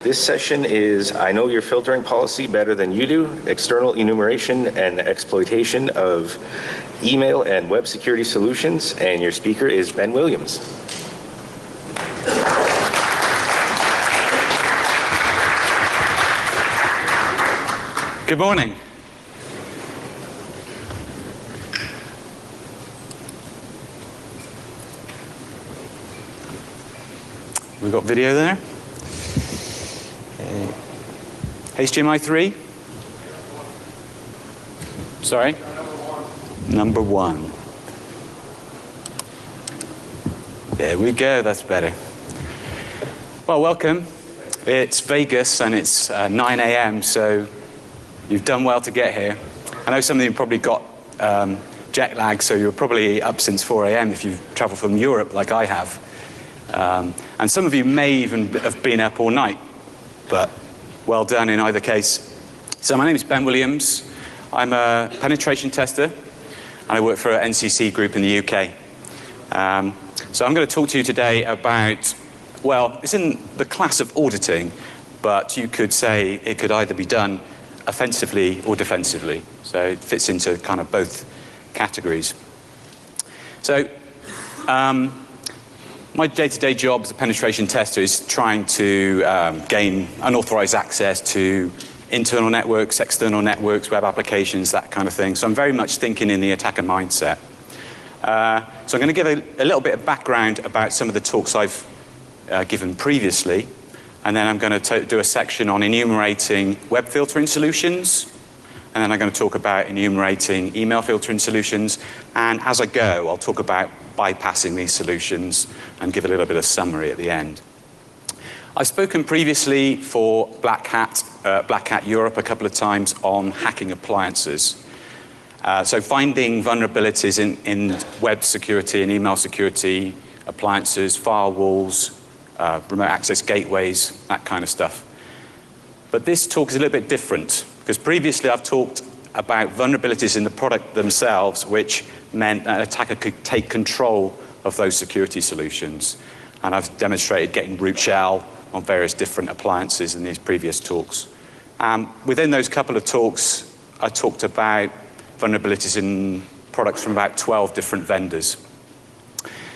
This session is I Know Your Filtering Policy Better Than You Do, External Enumeration and Exploitation of Email and Web Security Solutions, and your speaker is Ben Williams. Good morning. We've got video there. HDMI 3? Sorry? Number one. There we go, that's better. Well, welcome. It's Vegas and it's 9 a.m., so you've done well to get here. I know some of you probably got jet lag, so you're probably up since 4 a.m. if you've traveled from Europe like I have. And some of you may even have been up all night, but well done in either case. So my name is Ben Williams. I'm a penetration tester, and I work for an NCC group in the UK. So I'm going to talk to you today about, well, it's in the class of auditing, but you could say it could either be done offensively or defensively. So it fits into kind of both categories. So my day-to-day job as a penetration tester is trying to gain unauthorized access to internal networks, external networks, web applications, that kind of thing. So I'm very much thinking in the attacker mindset. So I'm going to give a little bit of background about some of the talks I've given previously, and then I'm going to do a section on enumerating web filtering solutions, and then I'm going to talk about enumerating email filtering solutions, and as I go, I'll talk about bypassing these solutions and give a little bit of summary at the end. I've spoken previously for Black Hat Europe a couple of times on hacking appliances. So finding vulnerabilities in web security and email security, appliances, firewalls, remote access gateways, that kind of stuff. But this talk is a little bit different, because previously I've talked about vulnerabilities in the product themselves, which meant an attacker could take control of those security solutions. And I've demonstrated getting root shell on various different appliances in these previous talks. Within those couple of talks, I talked about vulnerabilities in products from about 12 different vendors.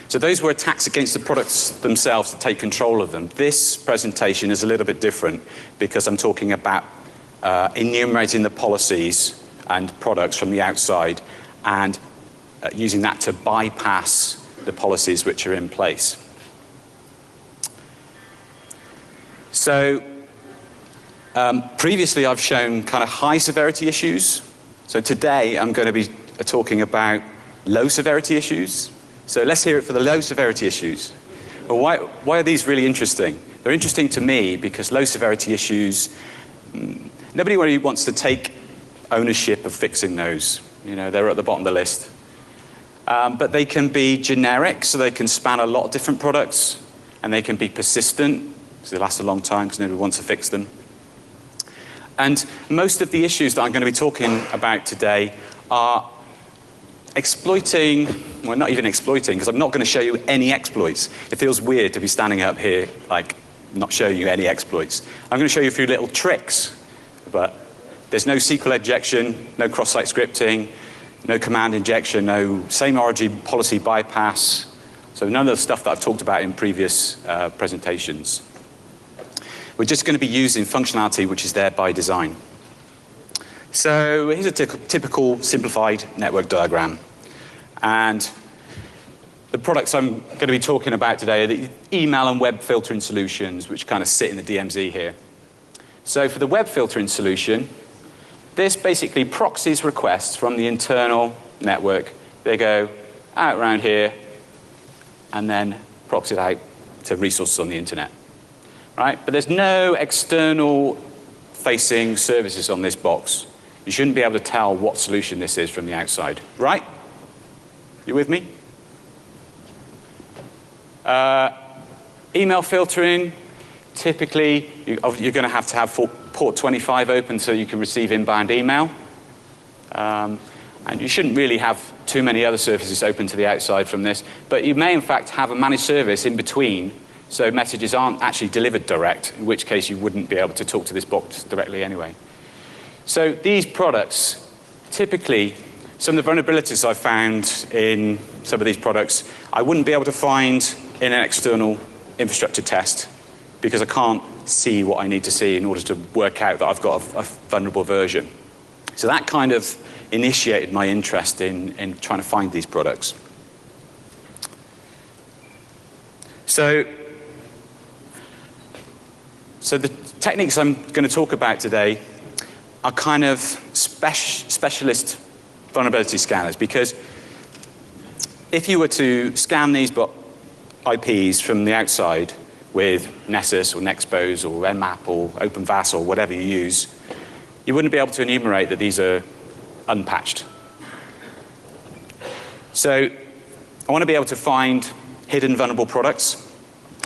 So those were attacks against the products themselves to take control of them. This presentation is a little bit different because I'm talking about enumerating the policies and products from the outside and using that to bypass the policies which are in place. So previously I've shown kind of high severity issues. So today I'm going to be talking about low severity issues. So let's hear it for the low severity issues. Well, why are these really interesting? They're interesting to me because low severity issues, nobody really wants to take ownership of fixing those. You know, they're at the bottom of the list. But they can be generic, so they can span a lot of different products, and they can be persistent, so they last a long time because nobody wants to fix them. And most of the issues that I'm going to be talking about today are exploiting, well, not even exploiting, because I'm not going to show you any exploits. It feels weird to be standing up here, like, not showing you any exploits. I'm going to show you a few little tricks, but there's no SQL injection, no cross-site scripting, no command injection, no same origin policy bypass. So none of the stuff that I've talked about in previous presentations. We're just going to be using functionality which is there by design. So here's a typical simplified network diagram. And the products I'm going to be talking about today are the email and web filtering solutions, which kind of sit in the DMZ here. So for the web filtering solution, this basically proxies requests from the internal network. They go out around here and then proxy it out to resources on the internet. Right? But there's no external facing services on this box. You shouldn't be able to tell what solution this is from the outside. Right? You with me? Email filtering, typically you're going to have port 25 open so you can receive inbound email. And you shouldn't really have too many other services open to the outside from this, but you may in fact have a managed service in between So messages aren't actually delivered direct, in which case you wouldn't be able to talk to this box directly anyway. So these products, typically, some of the vulnerabilities I've found in some of these products, I wouldn't be able to find in an external infrastructure test because I can't see what I need to see in order to work out that I've got a vulnerable version. So that kind of initiated my interest in trying to find these products. So the techniques I'm going to talk about today are kind of specialist vulnerability scanners, because if you were to scan these IPs from the outside with Nessus or Nexpose or Nmap or OpenVAS or whatever you use, you wouldn't be able to enumerate that these are unpatched. So I want to be able to find hidden vulnerable products.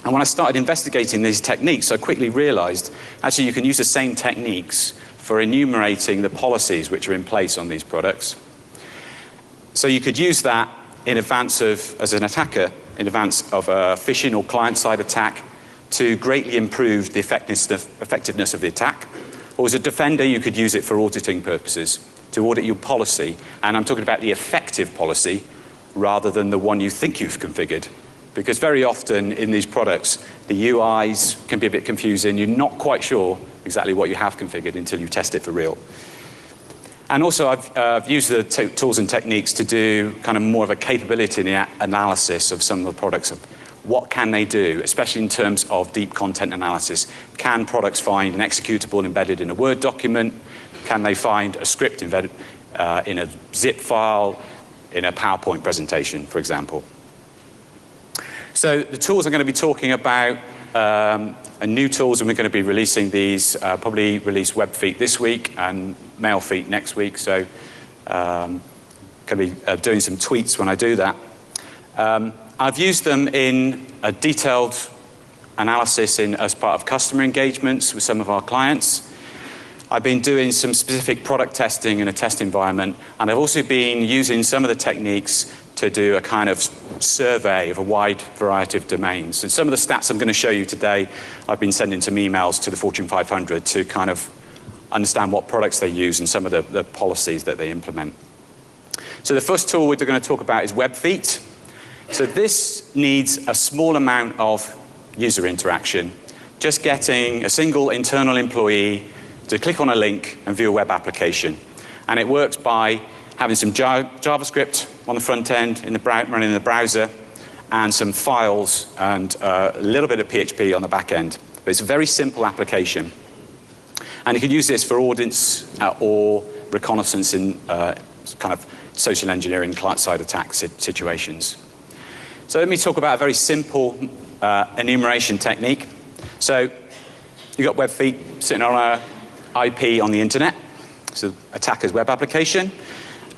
And when I started investigating these techniques, I quickly realized actually you can use the same techniques for enumerating the policies which are in place on these products. So you could use that in advance of, as an attacker, in advance of a phishing or client-side attack to greatly improve the effectiveness of the attack. Or as a defender, you could use it for auditing purposes, to audit your policy. And I'm talking about the effective policy rather than the one you think you've configured. Because very often in these products, the UIs can be a bit confusing. You're not quite sure exactly what you have configured until you test it for real. And also, I've used the tools and techniques to do kind of more of a capability analysis of some of the products. Of what can they do, especially in terms of deep content analysis? Can products find an executable embedded in a Word document? Can they find a script embedded in a zip file, in a PowerPoint presentation, for example? So the tools I'm going to be talking about are new tools, and we're going to be releasing these, probably release WebFeet this week and MailFeet next week. So going to be doing some tweets when I do that. I've used them in a detailed analysis as part of customer engagements with some of our clients. I've been doing some specific product testing in a test environment, and I've also been using some of the techniques to do a kind of survey of a wide variety of domains. And some of the stats I'm going to show you today, I've been sending some emails to the Fortune 500 to kind of understand what products they use and some of the policies that they implement. So the first tool we're going to talk about is WebFeet. So this needs a small amount of user interaction, just getting a single internal employee to click on a link and view a web application. And it works by having some JavaScript on the front end, running in the browser, and some files and a little bit of PHP on the back end. But it's a very simple application. And you can use this for audits or reconnaissance in kind of social engineering client-side attack situations. So let me talk about a very simple enumeration technique. So you've got WebFeet sitting on an IP on the internet. So attacker's web application.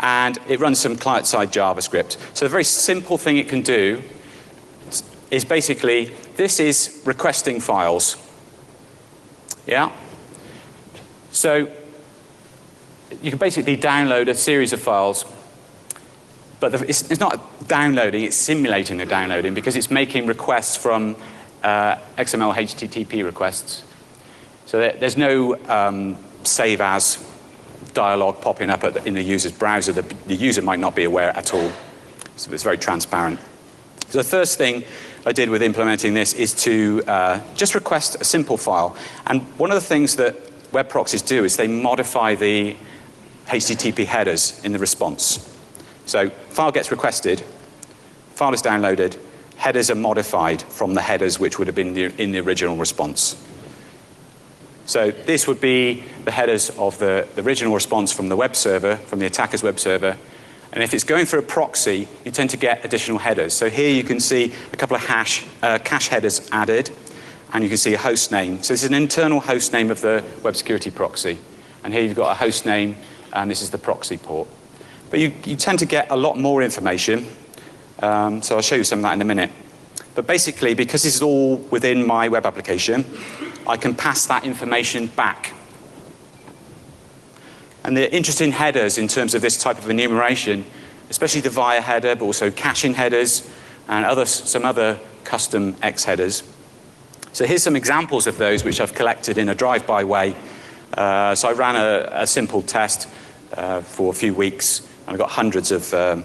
And it runs some client-side JavaScript. So the very simple thing it can do is basically, this is requesting files. Yeah? So you can basically download a series of files, but it's not downloading, it's simulating the downloading because it's making requests from XML HTTP requests. So there's no save as dialog popping up in the user's browser that the user might not be aware at all. So it's very transparent. So the first thing I did with implementing this is to just request a simple file. And one of the things that web proxies do is they modify the HTTP headers in the response. So file gets requested, file is downloaded, headers are modified from the headers which would have been in the original response. So this would be the headers of the original response from the web server, from the attacker's web server. And if it's going through a proxy, you tend to get additional headers. So here you can see a couple of cache headers added, and you can see a host name. So this is an internal host name of the web security proxy. And here you've got a host name, and this is the proxy port. But you tend to get a lot more information. So I'll show you some of that in a minute. But basically, because this is all within my web application, I can pass that information back. And the interesting headers in terms of this type of enumeration, especially the VIA header, but also caching headers and some other custom X headers, So here's some examples of those which I've collected in a drive-by way. So I ran a simple test for a few weeks, and I got hundreds of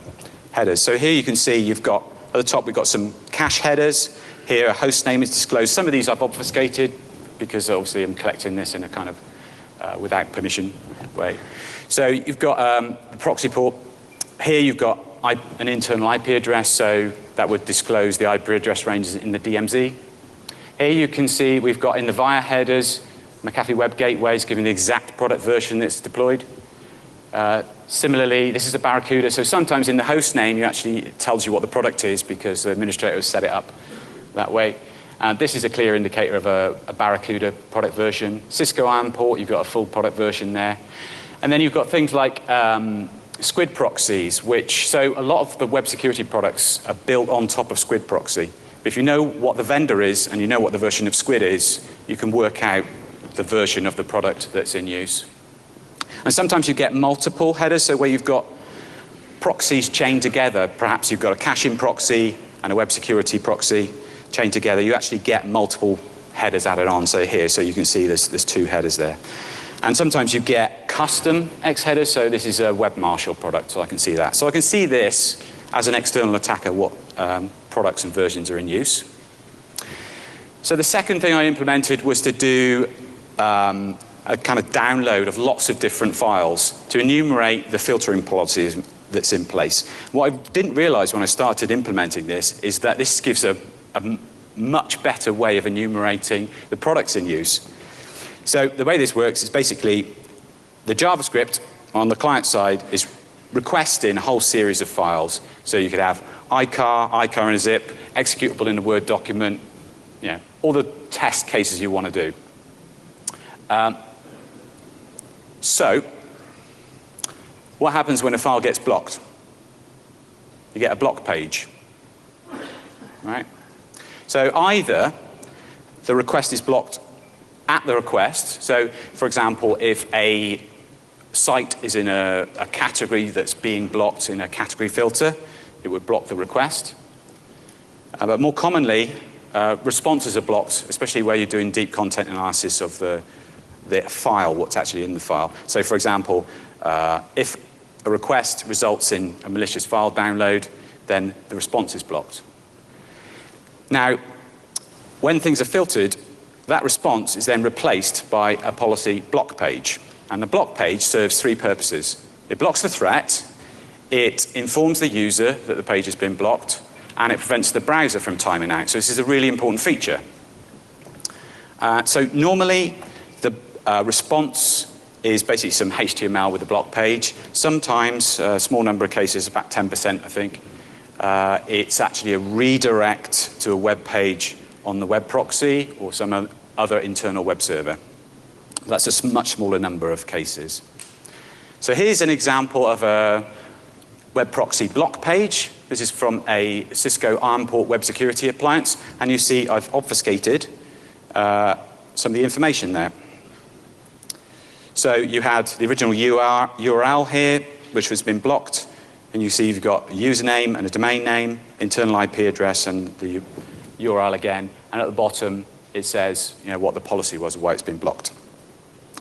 headers. So here you can see you've got, at the top we've got some cache headers. Here a host name is disclosed. Some of these I've obfuscated because obviously I'm collecting this in a kind of without permission way. So you've got the proxy port. Here you've got an internal IP address, so that would disclose the IP address ranges in the DMZ. Here you can see we've got in the VIA headers, McAfee Web Gateways giving the exact product version that's deployed. Similarly, this is a Barracuda, so sometimes in the host name it tells you what the product is because the administrator has set it up that way. This is a clear indicator of a Barracuda product version. Cisco ARM port, you've got a full product version there. And then you've got things like Squid proxies, so a lot of the web security products are built on top of Squid proxy. But if you know what the vendor is and you know what the version of Squid is, you can work out the version of the product that's in use. And sometimes you get multiple headers, so where you've got proxies chained together, perhaps you've got a caching proxy and a web security proxy chained together, you actually get multiple headers added on. So here, so you can see there's two headers there. And sometimes you get custom X headers, so this is a Web Marshal product, so I can see that. So I can see this as an external attacker, what products and versions are in use. So the second thing I implemented was to do a kind of download of lots of different files to enumerate the filtering policies that's in place. What I didn't realize when I started implementing this is that this gives a much better way of enumerating the products in use. So the way this works is basically the JavaScript on the client side is requesting a whole series of files. So you could have icar in a zip, executable in a Word document, all the test cases you want to do. So what happens when a file gets blocked? You get a block page, right? So either the request is blocked at the request. So, for example, if a site is in a category that's being blocked in a category filter, it would block the request. But more commonly, responses are blocked, especially where you're doing deep content analysis of the file, what's actually in the file. So, for example, if a request results in a malicious file download, then the response is blocked. Now, when things are filtered, that response is then replaced by a policy block page. And the block page serves three purposes. It blocks the threat, it informs the user that the page has been blocked, and it prevents the browser from timing out. So this is a really important feature. So normally, the response is basically some HTML with a block page. Sometimes, a small number of cases, about 10%, I think, it's actually a redirect to a web page on the web proxy or some other internal web server. That's a much smaller number of cases. So here's an example of a web proxy block page. This is from a Cisco ARM port web security appliance. And you see I've obfuscated some of the information there. So you had the original URL here, which has been blocked. And you see you've got a username and a domain name, internal IP address, and the URL again. And at the bottom, it says what the policy was, why it's been blocked.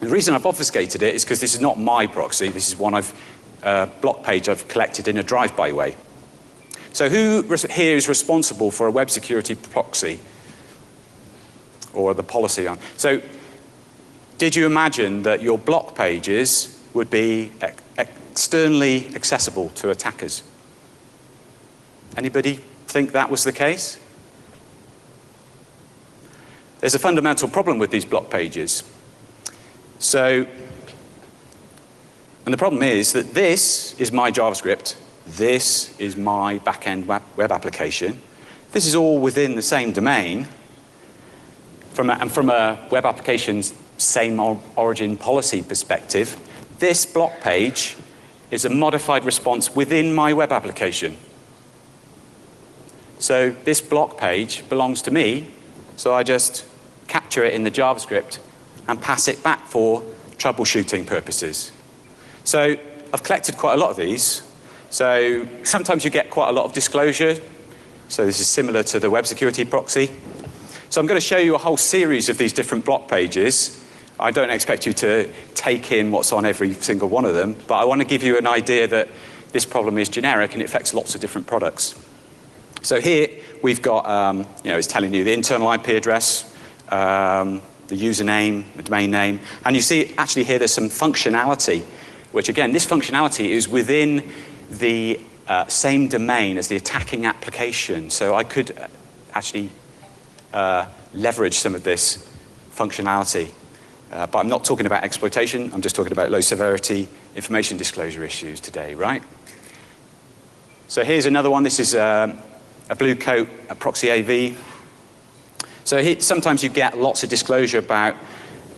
The reason I've obfuscated it is because this is not my proxy. This is one block page I've collected in a drive-by way. So who here is responsible for a web security proxy or the policy on? So did you imagine that your block pages would be externally accessible to attackers? Anybody think that was the case? There's a fundamental problem with these block pages. So, and the problem is that this is my JavaScript, this is my back-end web application. This is all within the same domain. And from a web application's same origin policy perspective, this block page is a modified response within my web application. So this block page belongs to me, so I just capture it in the JavaScript and pass it back for troubleshooting purposes. So I've collected quite a lot of these. So sometimes you get quite a lot of disclosure. So this is similar to the web security proxy. So I'm going to show you a whole series of these different block pages. I don't expect you to take in what's on every single one of them, but I want to give you an idea that this problem is generic and it affects lots of different products. So here we've got, it's telling you the internal IP address, the username, the domain name, and you see actually here there's some functionality, which again, this functionality is within the same domain as the attacking application. So I could actually leverage some of this functionality. But I'm not talking about exploitation, I'm just talking about low severity information disclosure issues today, right? So here's another one. This is a blue coat, a Proxy AV. So here, sometimes you get lots of disclosure about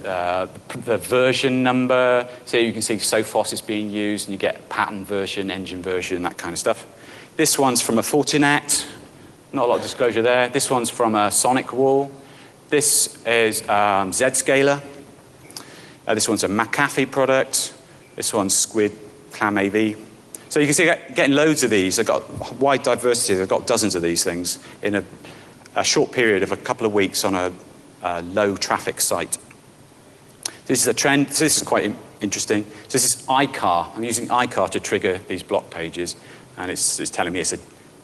the version number. So you can see Sophos is being used, and you get pattern version, engine version, that kind of stuff. This one's from a Fortinet. Not a lot of disclosure there. This one's from a Sonic Wall. This is Zscaler. This one's a McAfee product. This one's Squid Clam AV. So you can see getting loads of these. I've got a wide diversity. I've got dozens of these things in a short period of a couple of weeks on a low traffic site. This is a trend. So this is quite interesting. So this is ICAR. I'm using ICAR to trigger these block pages, and it's telling me it's a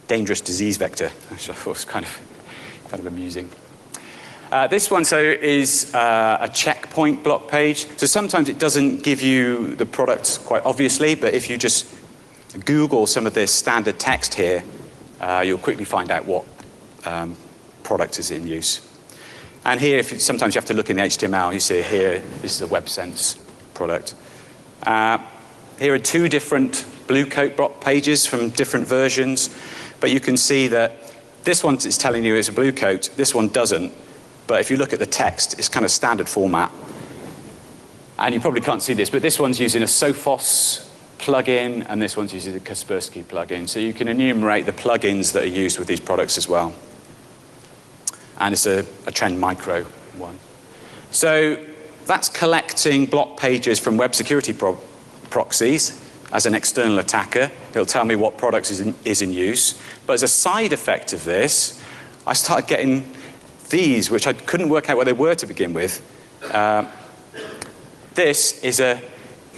dangerous disease vector, which I thought was kind of amusing. This one is a checkpoint block page. So sometimes it doesn't give you the product quite obviously, but if you just Google some of this standard text here, you'll quickly find out what product is in use. And here, sometimes you have to look in the HTML. You see here, this is a WebSense product. Here are two different blue coat block pages from different versions, but you can see that this one is telling you it's a blue coat, this one doesn't. But if you look at the text, it's kind of standard format. And you probably can't see this, but this one's using a Sophos plugin, and this one's using a Kaspersky plugin. So you can enumerate the plugins that are used with these products as well. And it's a Trend Micro one. So that's collecting block pages from web security proxies as an external attacker. It'll tell me what product is in use. But as a side effect of this, I started getting these, which I couldn't work out what they were to begin with. This is a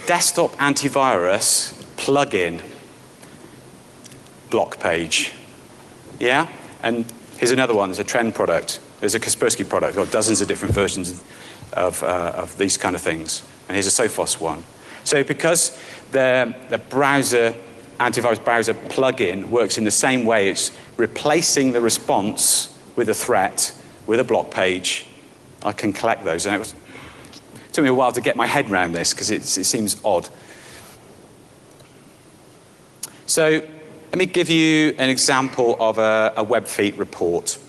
desktop antivirus plugin block page. Yeah? And here's another one. There's a Trend product. There's a Kaspersky product. Got dozens of different versions of these kind of things. And here's a Sophos one. So because the browser, antivirus browser plugin works in the same way, it's replacing the response with a threat, with a block page, I can collect those. And it took me a while to get my head around this because it seems odd. So let me give you an example of a web feed report.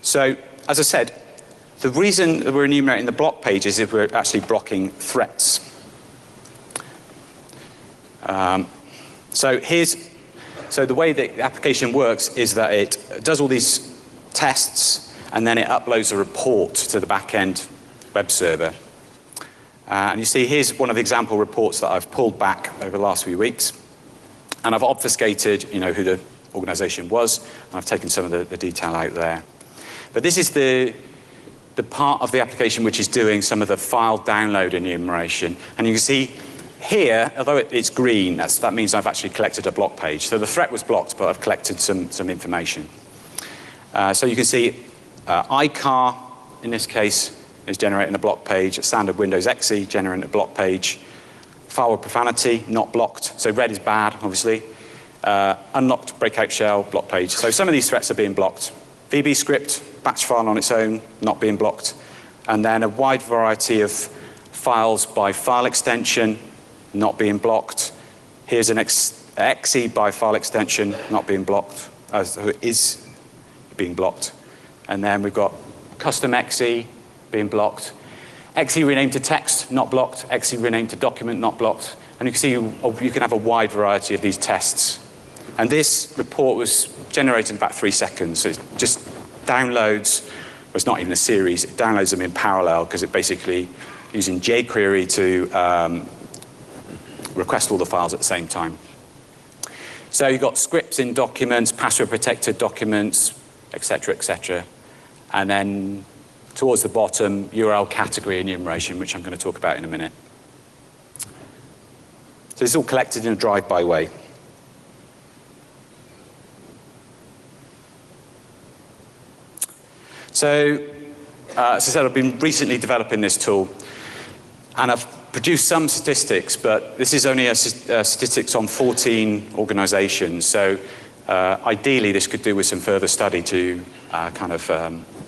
So as I said, the reason that we're enumerating the block pages is we're actually blocking threats. So the way the application works is that it does all these tests and then it uploads a report to the back-end web server. And you see here's one of the example reports that I've pulled back over the last few weeks. And I've obfuscated who the organization was, and I've taken some of the detail out there. But this is the part of the application which is doing some of the file download enumeration. And you can see here, although it's green, that means I've actually collected a block page. So the threat was blocked, but I've collected some information. So you can see ICAR, in this case, is generating a block page. A standard Windows XE generating a block page. File with profanity, not blocked. So red is bad, obviously. Unlocked breakout shell, block page. So some of these threats are being blocked. VB script, batch file on its own, not being blocked. And then a wide variety of files by file extension, not being blocked. Here's an XE by file extension, not being blocked, is being blocked. And then we've got custom XE being blocked. XE renamed to text, not blocked. XE renamed to document, not blocked. And you can see you can have a wide variety of these tests. And this report was generated in about 3 seconds. So it just downloads, well, it's not even a series, it downloads them in parallel because it basically using jQuery to request all the files at the same time. So you've got scripts in documents, password-protected documents, et cetera, and then towards the bottom, URL category enumeration, which I'm going to talk about in a minute. So it's all collected in a drive-by way. So, as I said, I've been recently developing this tool, and I've produced some statistics, but this is only statistics on 14 organizations. So, ideally, this could do with some further study to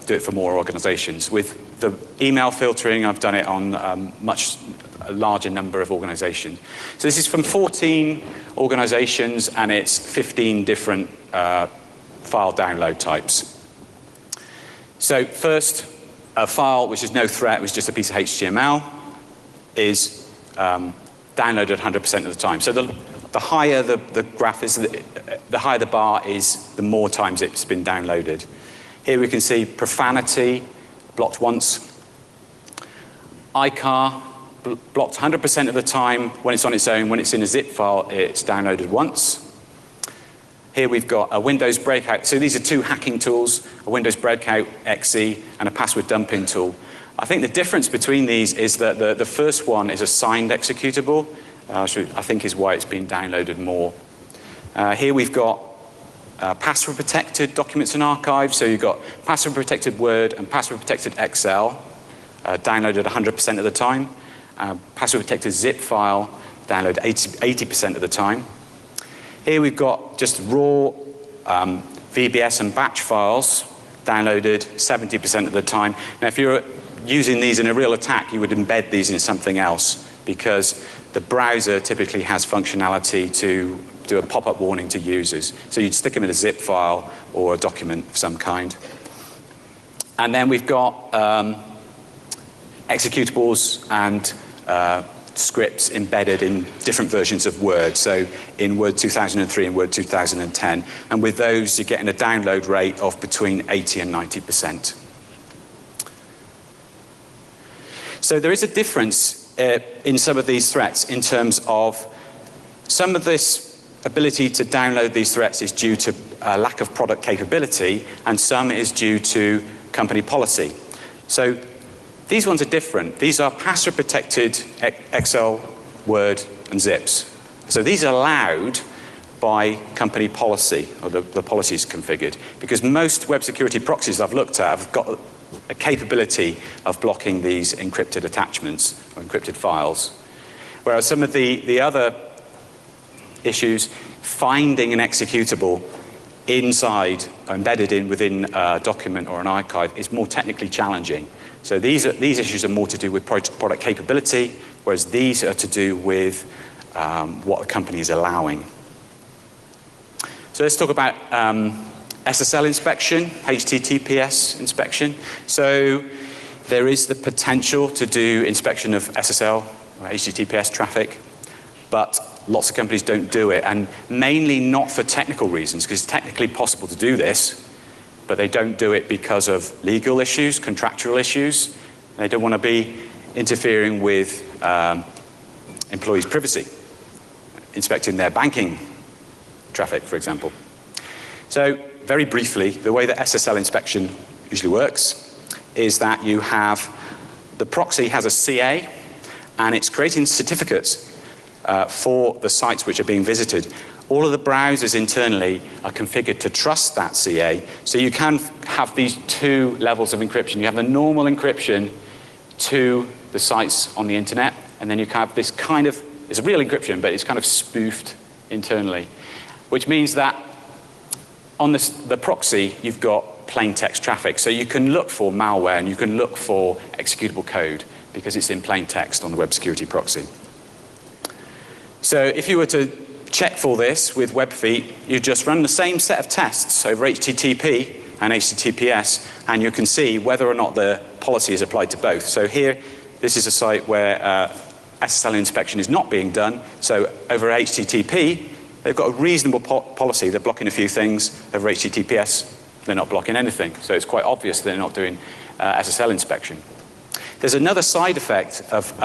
do it for more organizations. With the email filtering, I've done it on a larger number of organizations. So this is from 14 organizations, and it's 15 different file download types. So first, a file which is no threat, which is just a piece of HTML, is downloaded 100% of the time. So the higher the graph is, the higher the bar is, the more times it's been downloaded. Here we can see profanity, blocked once. iCar, blocked 100% of the time when it's on its own. When it's in a zip file, it's downloaded once. Here we've got a Windows Breakout. So these are two hacking tools, a Windows Breakout XE and a password dumping tool. I think the difference between these is that the first one is a signed executable, which I think is why it's been downloaded more. Here we've got password-protected documents and archives. So you've got password-protected Word and password-protected Excel, downloaded 100% of the time. Password-protected zip file, downloaded 80% of the time. Here we've got just raw VBS and batch files, downloaded 70% of the time. Now, if you're using these in a real attack, you would embed these in something else, because the browser typically has functionality to do a pop-up warning to users. So you'd stick them in a zip file or a document of some kind. And then we've got executables and scripts embedded in different versions of Word. So in Word 2003 and Word 2010. And with those, you're getting a download rate of between 80 and 90%. So there is a difference in some of these threats in terms of some of this ability to download these threats is due to a lack of product capability, and some is due to company policy. So these ones are different. These are password-protected Excel, Word, and zips. So these are allowed by company policy, or the policy is configured, because most web security proxies I've looked at have got a capability of blocking these encrypted attachments or encrypted files. Whereas some of the other issues, finding an executable inside, embedded within a document or an archive, is more technically challenging. So these issues are more to do with product capability, whereas these are to do with what the company is allowing. So let's talk about Ssl inspection, HTTPS inspection. So there is the potential to do inspection of SSL or HTTPS traffic, but lots of companies don't do it, and mainly not for technical reasons, because it's technically possible to do this, but they don't do it because of legal issues, contractual issues. They don't want to be interfering with employees' privacy, inspecting their banking traffic, for example. So very briefly, the way that Ssl inspection usually works is that you have, the proxy has a CA, and it's creating certificates for the sites which are being visited. All of the browsers internally are configured to trust that CA, so you can have these two levels of encryption. You have the normal encryption to the sites on the internet, and then you have this kind of, it's a real encryption, but it's kind of spoofed internally, which means that on the proxy, you've got plain text traffic. So you can look for malware, and you can look for executable code, because it's in plain text on the web security proxy. So if you were to check for this with WebFeet, you just run the same set of tests over HTTP and HTTPS, and you can see whether or not the policy is applied to both. So here, this is a site where Ssl inspection is not being done. So over HTTP, they've got a reasonable policy. They're blocking a few things. Over HTTPS, they're not blocking anything. So it's quite obvious they're not doing SSL inspection. There's another side effect of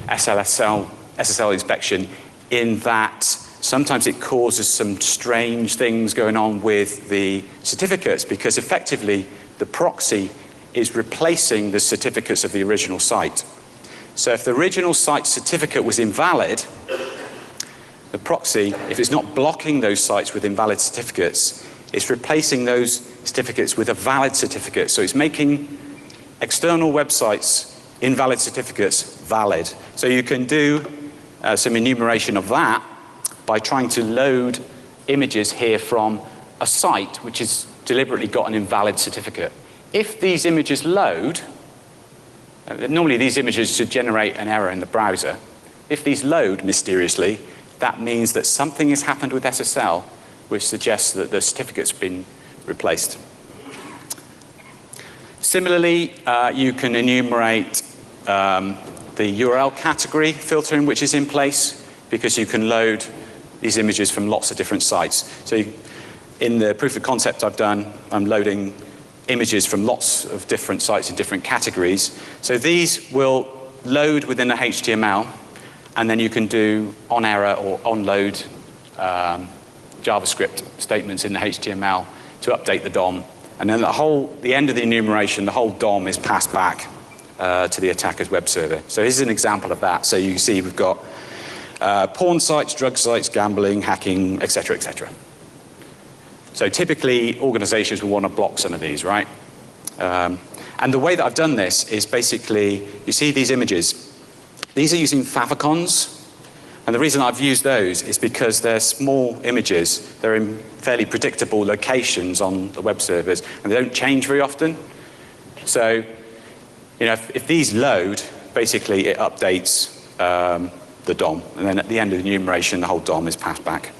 Ssl inspection, in that sometimes it causes some strange things going on with the certificates, because effectively the proxy is replacing the certificates of the original site. So if the original site certificate was invalid, the proxy, if it's not blocking those sites with invalid certificates, it's replacing those certificates with a valid certificate. So it's making external websites' invalid certificates valid. So you can do some enumeration of that by trying to load images here from a site which has deliberately got an invalid certificate. If these images load, normally these images should generate an error in the browser. If these load mysteriously, that means that something has happened with SSL, which suggests that the certificate's been replaced. Similarly, you can enumerate the URL category filtering which is in place, because you can load these images from lots of different sites. So in the proof of concept I've done, I'm loading images from lots of different sites in different categories. So these will load within the HTML, and then you can do on error or on load JavaScript statements in the HTML to update the DOM. And then the end of the enumeration, the whole DOM is passed back to the attacker's web server. So here's an example of that. So you can see we've got porn sites, drug sites, gambling, hacking, et cetera, et cetera. So typically, organizations will want to block some of these, right? And the way that I've done this is basically, you see these images. These are using favicons. And the reason I've used those is because they're small images. They're in fairly predictable locations on the web servers, and they don't change very often. So, if these load, basically it updates the DOM. And then at the end of the enumeration, the whole DOM is passed back.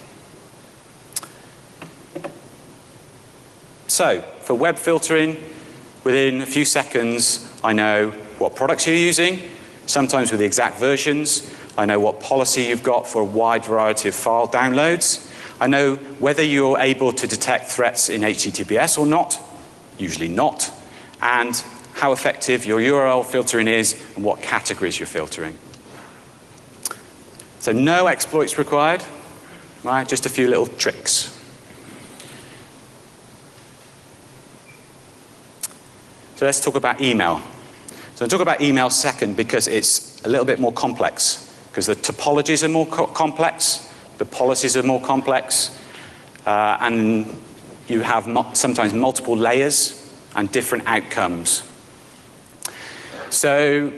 So, for web filtering, within a few seconds, I know what products you're using, sometimes with the exact versions. I know what policy you've got for a wide variety of file downloads. I know whether you're able to detect threats in HTTPS or not, usually not, and how effective your URL filtering is and what categories you're filtering. So no exploits required, right? Just a few little tricks. So let's talk about email. So I'll talk about email second because it's a little bit more complex, because the topologies are more complex, the policies are more complex, and you have sometimes multiple layers and different outcomes. So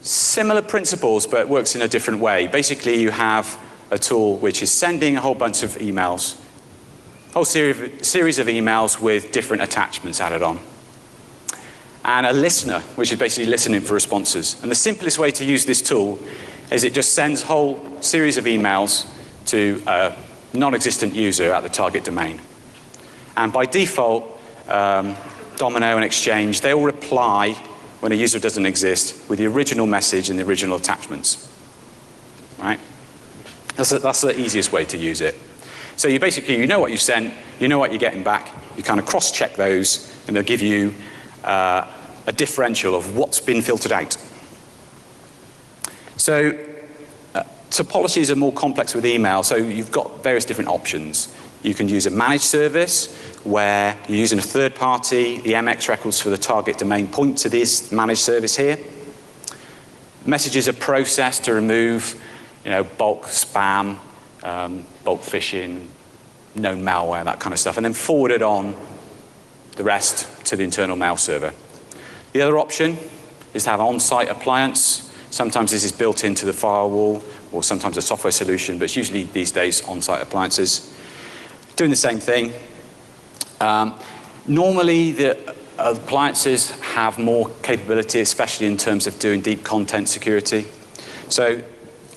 similar principles, but it works in a different way. Basically, you have a tool which is sending a whole bunch of emails, a whole series of emails with different attachments added on. And a listener, which is basically listening for responses. And the simplest way to use this tool is it just sends a whole series of emails to a non-existent user at the target domain. And by default, Domino and Exchange, they all reply when a user doesn't exist with the original message and the original attachments. Right? That's the easiest way to use it. So you basically, you know what you sent, you know what you're getting back, you kind of cross-check those, and they'll give you a differential of what's been filtered out. So topologies are more complex with email, so you've got various different options. You can use a managed service where you're using a third party, the MX records for the target domain point to this managed service here. Messages are processed to remove bulk spam, bulk phishing, known malware, that kind of stuff, and then forwarded on the rest to the internal mail server. The other option is to have on-site appliance. Sometimes this is built into the firewall, or sometimes a software solution, but it's usually these days on-site appliances. Doing the same thing. Normally, the appliances have more capability, especially in terms of doing deep content security. So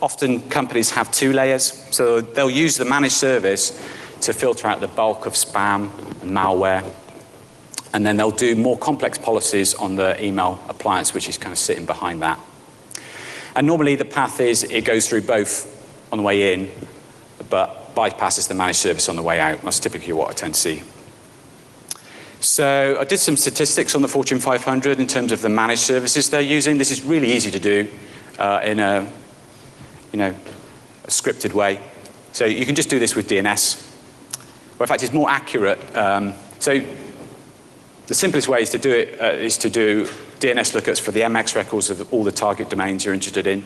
often companies have two layers. So they'll use the managed service to filter out the bulk of spam and malware. And then they'll do more complex policies on the email appliance, which is kind of sitting behind that. And normally the path is it goes through both on the way in, but bypasses the managed service on the way out. That's typically what I tend to see. So I did some statistics on the Fortune 500 in terms of the managed services they're using. This is really easy to do in a scripted way. So you can just do this with DNS. Well, in fact, it's more accurate. So the simplest way is to do it is to do DNS lookups for the MX records of all the target domains you're interested in.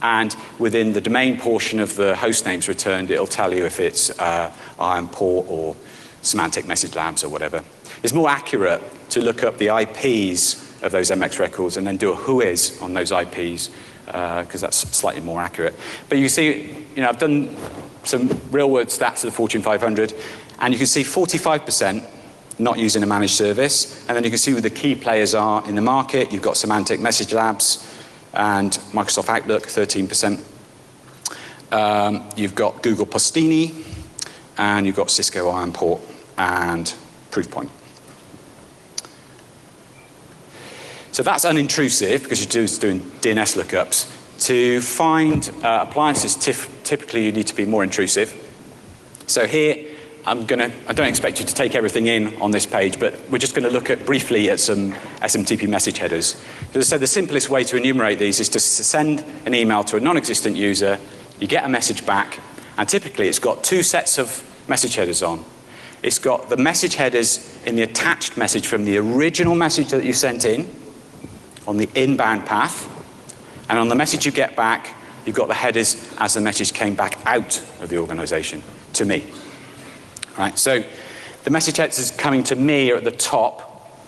And within the domain portion of the host names returned, it'll tell you if it's Ironport or Semantic Message Labs or whatever. It's more accurate to look up the IPs of those MX records and then do a whois on those IPs, because that's slightly more accurate. But you see, I've done some real-world stats of the Fortune 500, and you can see 45% not using a managed service, and then you can see who the key players are in the market. You've got Semantic Message Labs and Microsoft Outlook, 13%. You've got Google Postini, and you've got Cisco Ironport and Proofpoint. So that's unintrusive because you're just doing DNS lookups. To find appliances, typically you need to be more intrusive. So here, I don't expect you to take everything in on this page, but we're just going to look at briefly at some SMTP message headers. As I said, the simplest way to enumerate these is to send an email to a non-existent user, you get a message back, and typically it's got two sets of message headers on. It's got the message headers in the attached message from the original message that you sent in, on the inbound path, and on the message you get back, you've got the headers as the message came back out of the organization to me. Right, so the message headers coming to me are at the top,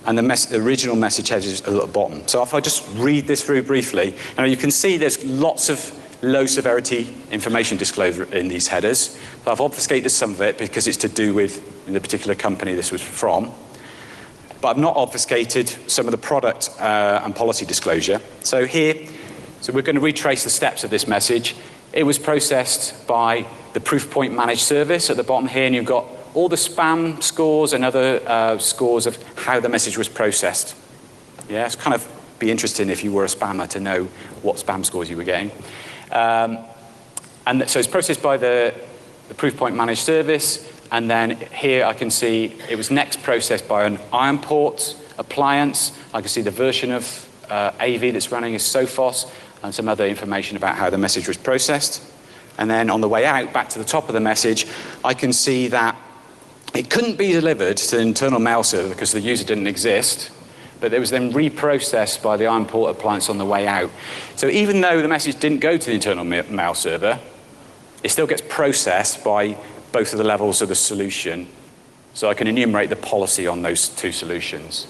and the original message headers are at the bottom. So if I just read this through briefly, you can see there's lots of low severity information disclosure in these headers. So I've obfuscated some of it because it's to do with the particular company this was from. But I've not obfuscated some of the product and policy disclosure. So here, we're going to retrace the steps of this message. It was processed by the Proofpoint managed service at the bottom here, and you've got all the spam scores and other scores of how the message was processed. Yeah, it's kind of be interesting if you were a spammer to know what spam scores you were getting. And so it's processed by the Proofpoint managed service. And then here I can see it was next processed by an Ironport appliance. I can see the version of AV that's running is Sophos, and some other information about how the message was processed. And then on the way out, back to the top of the message, I can see that it couldn't be delivered to the internal mail server because the user didn't exist, but it was then reprocessed by the Ironport appliance on the way out. So even though the message didn't go to the internal mail server, it still gets processed by both of the levels of the solution, so I can enumerate the policy on those two solutions.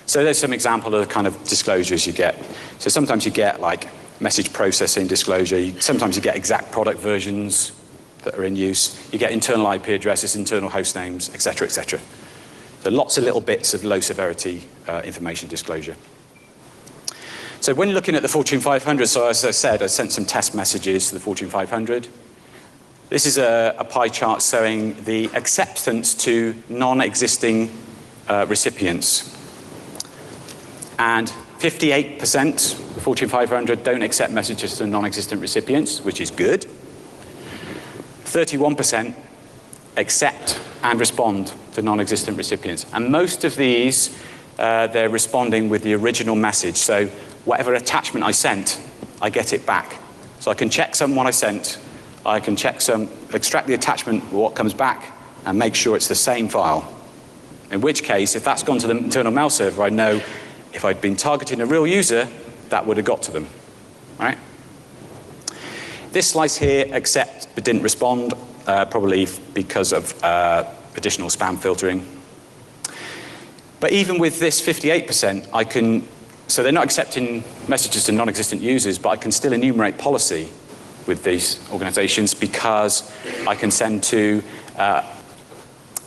So there's some example of the kind of disclosures you get. So sometimes you get like message processing disclosure, sometimes you get exact product versions that are in use, you get internal IP addresses, internal host names, et cetera, et cetera. So lots of little bits of low severity information disclosure. So when looking at the Fortune 500, so as I said, I sent some test messages to the Fortune 500. This is a pie chart showing the acceptance to non-existing recipients. And 58% of Fortune 500 don't accept messages to non-existent recipients, which is good. 31% accept and respond to non-existent recipients. And most of these, they're responding with the original message. So whatever attachment I sent, I get it back. So I can check what I sent, I can extract the attachment, what comes back, and make sure it's the same file. In which case, if that's gone to the internal mail server, I know if I'd been targeting a real user, that would have got to them, right? This slice here, accept but didn't respond, probably because of additional spam filtering. But even with this 58%, so they're not accepting messages to non-existent users, but I can still enumerate policy with these organizations because I can send to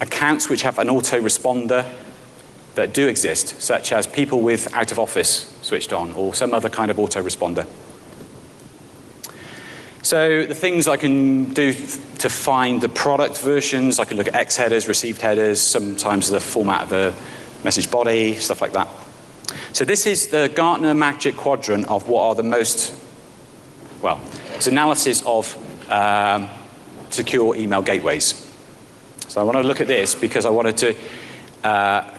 accounts which have an autoresponder that do exist, such as people with out of office switched on or some other kind of autoresponder. So the things I can do to find the product versions, I can look at X headers, received headers, sometimes the format of the message body, stuff like that. So this is the Gartner Magic Quadrant of what are the most, well, it's analysis of secure email gateways. So I want to look at this because I wanted to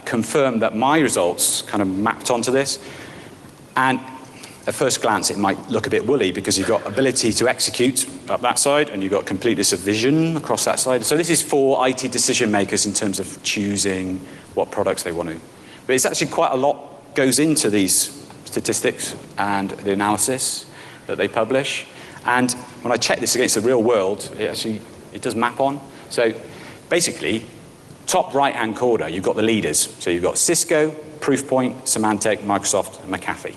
confirm that my results kind of mapped onto this. And at first glance, it might look a bit woolly because you've got ability to execute up that side and you've got completeness of vision across that side. So this is for IT decision makers in terms of choosing what products they want to. But it's actually quite a lot goes into these statistics and the analysis that they publish. And when I check this against the real world, it does map on. So basically, top right-hand corner, you've got the leaders. So you've got Cisco, Proofpoint, Symantec, Microsoft, and McAfee.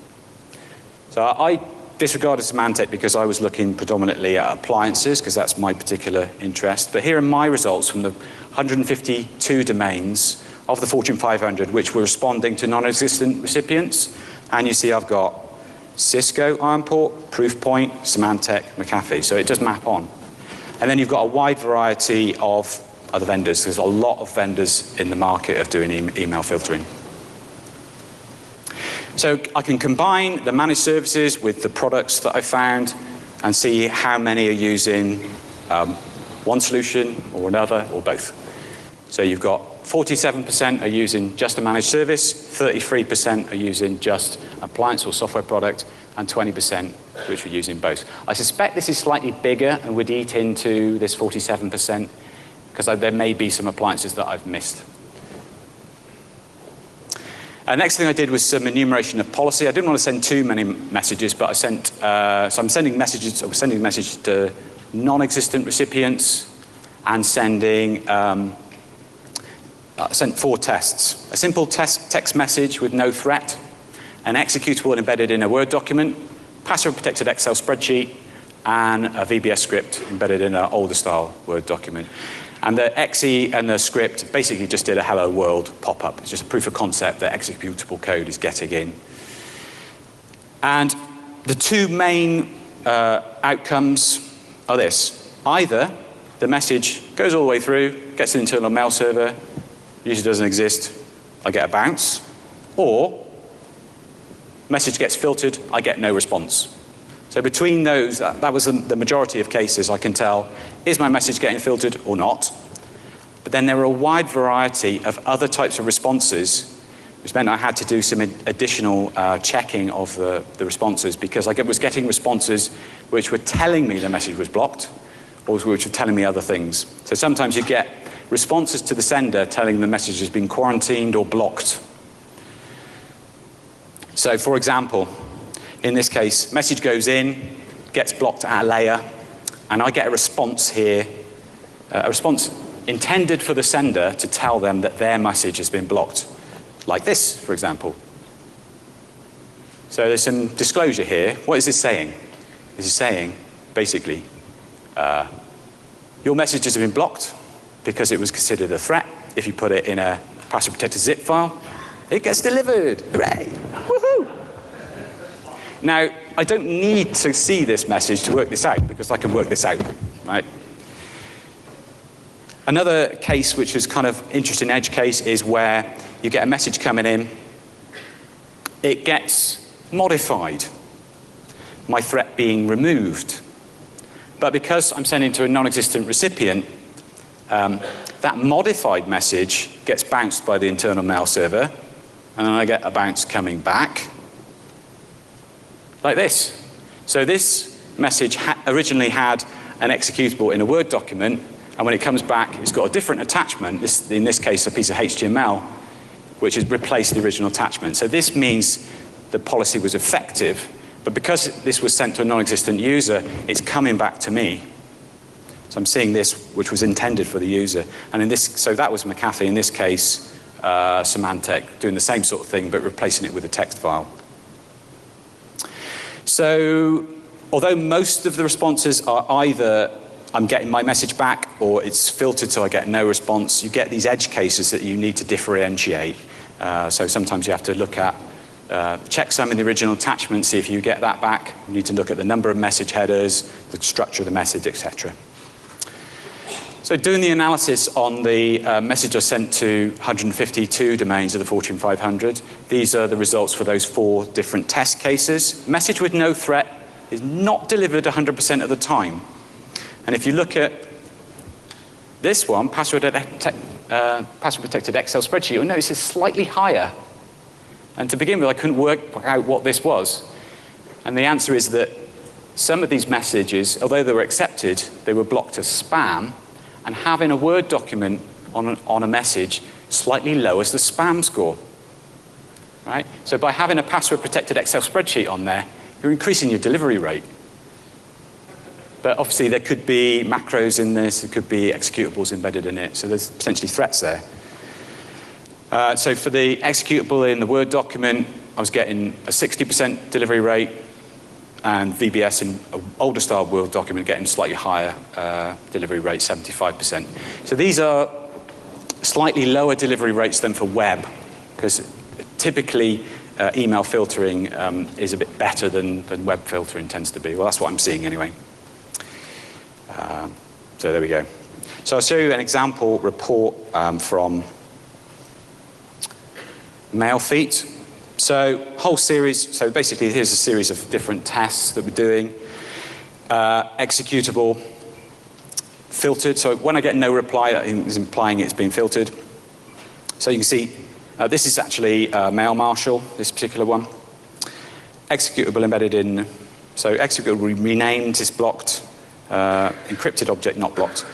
So I disregarded Symantec because I was looking predominantly at appliances, because that's my particular interest. But here are my results from the 152 domains of the Fortune 500, which were responding to non-existent recipients. And you see I've got Cisco, Ironport, Proofpoint, Symantec, McAfee. So it does map on. And then you've got a wide variety of other vendors. There's a lot of vendors in the market of doing email filtering. So I can combine the managed services with the products that I found and see how many are using one solution or another or both. So you've got 47% are using just a managed service, 33% are using just appliance or software product, and 20% which are using both. I suspect this is slightly bigger and would eat into this 47% because there may be some appliances that I've missed. Next thing I did was some enumeration of policy. I didn't want to send too many messages, but I sent, so I'm sending messages, I was sending messages to non-existent recipients and sending, sent 4 tests. A simple text message with no threat, an executable embedded in a Word document, password-protected Excel spreadsheet, and a VBS script embedded in an older style Word document. And the exe and the script basically just did a hello world pop-up. It's just a proof of concept that executable code is getting in. And the 2 main outcomes are this. Either the message goes all the way through, gets an internal mail server, user doesn't exist, I get a bounce, or message gets filtered, I get no response. So between those, that was the majority of cases I can tell, is my message getting filtered or not? But then there were a wide variety of other types of responses, which meant I had to do some additional checking of the responses, because I was getting responses which were telling me the message was blocked, or which were telling me other things. So sometimes you get responses to the sender telling the message has been quarantined or blocked. So for example, in this case, message goes in, gets blocked at a layer, and I get a response here, a response intended for the sender to tell them that their message has been blocked. Like this, for example. So there's some disclosure here. What is this saying? This is saying, basically, your message has been blocked because it was considered a threat. If you put it in a password-protected zip file, it gets delivered. Hooray! Woohoo! Now, I don't need to see this message to work this out, because I can work this out, right? Another case which is kind of interesting edge case is where you get a message coming in, it gets modified, my threat being removed. But because I'm sending to a non-existent recipient, that modified message gets bounced by the internal mail server, and then I get a bounce coming back, like this. So this message originally had an executable in a Word document, and when it comes back, it's got a different attachment, in this case, a piece of HTML, which has replaced the original attachment. So this means the policy was effective, but because this was sent to a non-existent user, it's coming back to me. So I'm seeing this, which was intended for the user. And in this, so that was McAfee, in this case, Symantec, doing the same sort of thing, but replacing it with a text file. So although most of the responses are either I'm getting my message back or it's filtered so I get no response, you get these edge cases that you need to differentiate. So sometimes you have to look at, check some in the original attachment, see if you get that back. You need to look at the number of message headers, the structure of the message, etc. So doing the analysis on the message I sent to 152 domains of the Fortune 500, these are the results for those 4 different test cases. Message with no threat is not delivered 100% of the time. And if you look at this one, password-protected Excel spreadsheet, you'll notice it's slightly higher. And to begin with, I couldn't work out what this was. And the answer is that some of these messages, although they were accepted, they were blocked as spam, and having a Word document on a message slightly lowers the spam score. Right? So by having a password-protected Excel spreadsheet on there, you're increasing your delivery rate. But obviously there could be macros in this, there could be executables embedded in it, so there's potentially threats there. So for the executable in the Word document, I was getting a 60% delivery rate, and VBS in an older style Word document getting slightly higher delivery rate, 75%. So these are slightly lower delivery rates than for web, because typically email filtering is a bit better than web filtering tends to be. Well, that's what I'm seeing anyway. So there we go. So I'll show you an example report from MailFeet. So whole series, so basically here's a series of different tests that we're doing. Executable, filtered, so when I get no reply, that is implying it's been filtered. So you can see, this is actually Mail Marshal, this particular one. Executable embedded in, so executable renamed is blocked, encrypted object not blocked.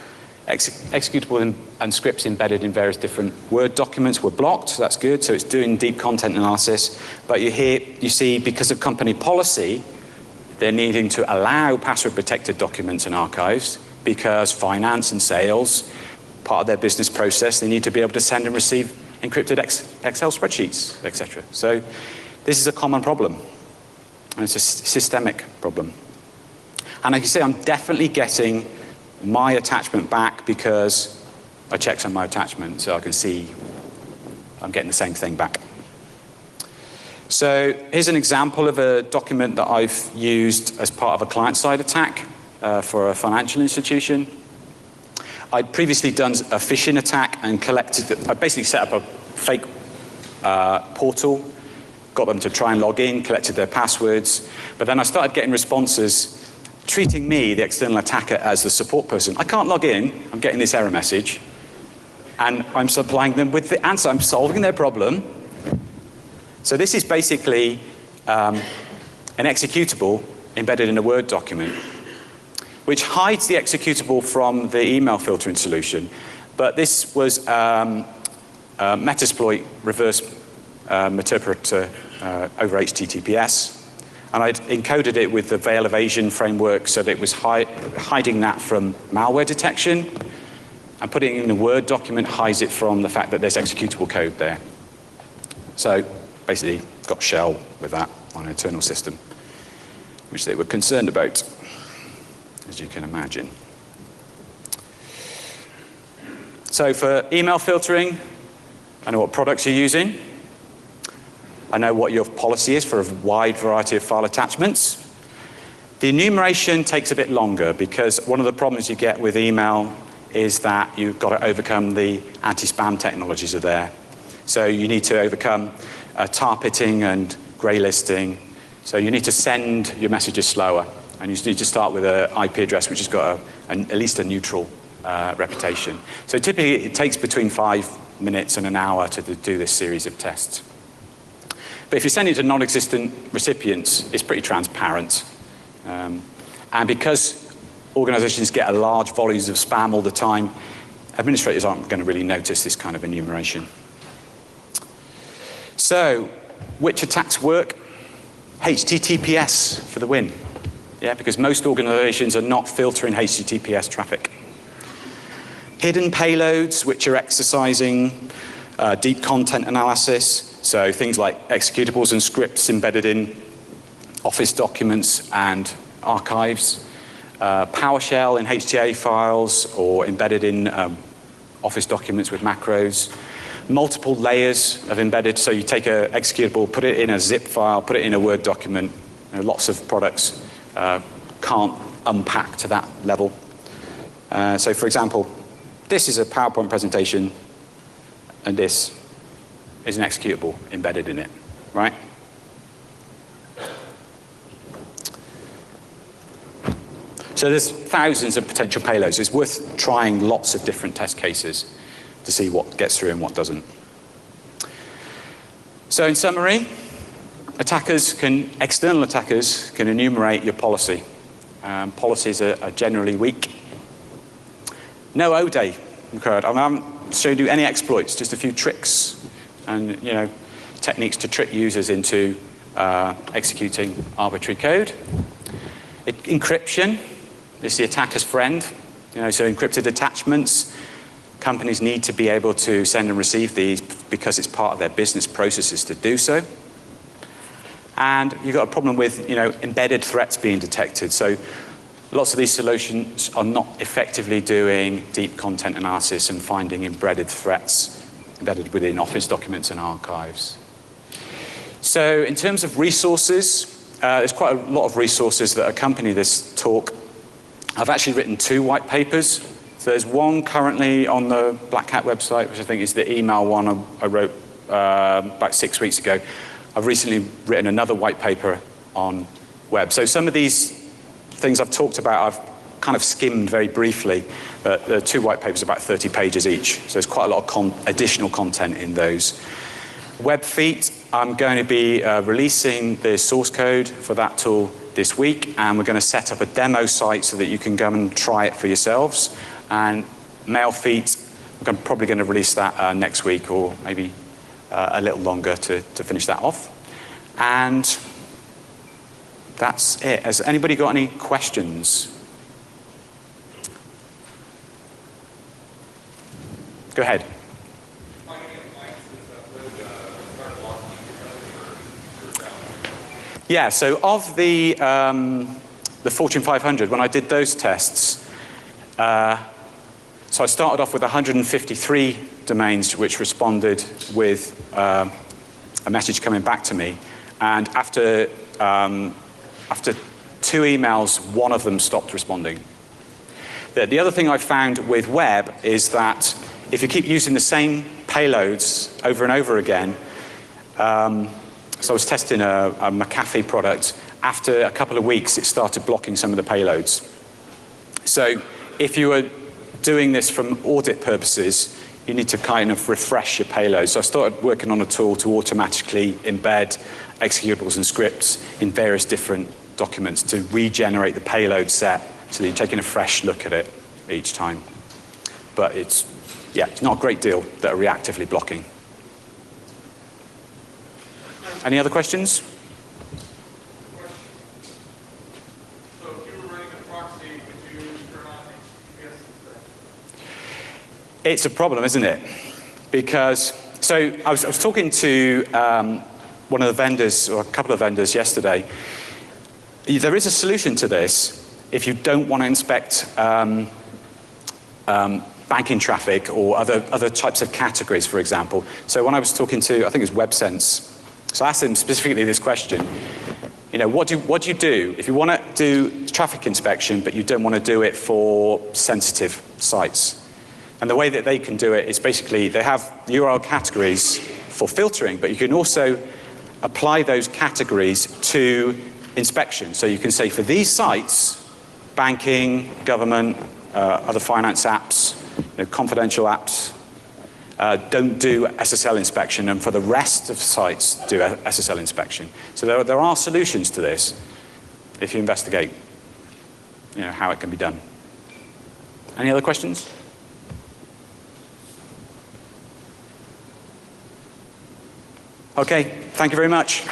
Executable and scripts embedded in various different Word documents were blocked, so that's good. So it's doing deep content analysis. But you see, because of company policy, they're needing to allow password-protected documents and archives because finance and sales, part of their business process, they need to be able to send and receive encrypted Excel spreadsheets, etc. So this is a common problem, and it's a systemic problem. And like you say, I'm definitely getting my attachment back because I checked on my attachment, so I can see I'm getting the same thing back. So here's an example of a document that I've used as part of a client-side attack for a financial institution. I'd previously done a phishing attack and I basically set up a fake portal, got them to try and log in, collected their passwords, but then I started getting responses treating me, the external attacker, as the support person. I can't log in, I'm getting this error message, and I'm supplying them with the answer. I'm solving their problem. So this is basically an executable embedded in a Word document, which hides the executable from the email filtering solution. But this was Metasploit reverse interpreter over HTTPS. And I'd encoded it with the veil evasion framework so that it was hiding that from malware detection. And putting it in a Word document hides it from the fact that there's executable code there. So basically got shell with that on an internal system, which they were concerned about, as you can imagine. So for email filtering, I know what products you're using. I know what your policy is for a wide variety of file attachments. The enumeration takes a bit longer because one of the problems you get with email is that you've got to overcome the anti-spam technologies are there. So you need to overcome tar pitting and grey listing. So you need to send your messages slower. And you need to start with an IP address which has got at least a neutral reputation. So typically it takes between 5 minutes and an hour to do this series of tests. But if you send it to non-existent recipients, it's pretty transparent. And because organizations get a large volumes of spam all the time, administrators aren't going to really notice this kind of enumeration. So, which attacks work? HTTPS for the win. Yeah, because most organizations are not filtering HTTPS traffic. Hidden payloads, which are exercising deep content analysis. So things like executables and scripts embedded in Office documents and archives. PowerShell in HTA files or embedded in Office documents with macros. Multiple layers of embedded, so you take an executable, put it in a zip file, put it in a Word document. You know, lots of products can't unpack to that level. So for example, this is a PowerPoint presentation, and this is an executable embedded in it, right? So there's thousands of potential payloads. It's worth trying lots of different test cases to see what gets through and what doesn't. So in summary, external attackers can enumerate your policy. Policies are generally weak. No O-Day occurred. I haven't showed you any exploits, just a few tricks and techniques to trick users into executing arbitrary code. Encryption is the attacker's friend. So encrypted attachments, companies need to be able to send and receive these because it's part of their business processes to do so. And you've got a problem with embedded threats being detected. So lots of these solutions are not effectively doing deep content analysis and finding embedded threats embedded within Office documents and archives. So in terms of resources, there's quite a lot of resources that accompany this talk. I've actually written 2 white papers. So there's one currently on the Black Hat website, which I think is the email one I wrote about 6 weeks ago. I've recently written another white paper on web. So some of these things I've talked about, I've kind of skimmed very briefly. The 2 white papers are about 30 pages each. So there's quite a lot of additional content in those. WebFeet, I'm going to be releasing the source code for that tool this week, and we're going to set up a demo site so that you can go and try it for yourselves. And Mailfeet, I'm probably going to release that next week, or maybe a little longer to finish that off. And that's it. Has anybody got any questions? Go ahead. Yeah, so of the Fortune 500, when I did those tests, so I started off with 153 domains which responded with a message coming back to me. And after 2 emails, 1 of them stopped responding. The other thing I found with web is that if you keep using the same payloads over and over again, so I was testing a McAfee product. After a couple of weeks, it started blocking some of the payloads. So if you were doing this from audit purposes, you need to kind of refresh your payload. So I started working on a tool to automatically embed executables and scripts in various different documents to regenerate the payload set so that you're taking a fresh look at it each time. But it's not a great deal that are reactively blocking. Any other questions? So if you were running a proxy, would you turn on HTTPS? It's a problem, isn't it? Because, so I was talking to one of the vendors, or a couple of vendors yesterday. There is a solution to this if you don't want to inspect banking traffic or other types of categories, for example. So when I was talking to, I think it was WebSense, so I asked him specifically this question. What do you do if you want to do traffic inspection, but you don't want to do it for sensitive sites? And the way that they can do it is basically they have URL categories for filtering, but you can also apply those categories to inspection. So you can say for these sites, banking, government, other finance apps, confidential apps, don't do SSL inspection, and for the rest of sites, do SSL inspection. So there are solutions to this if you investigate how it can be done. Any other questions? Okay, thank you very much.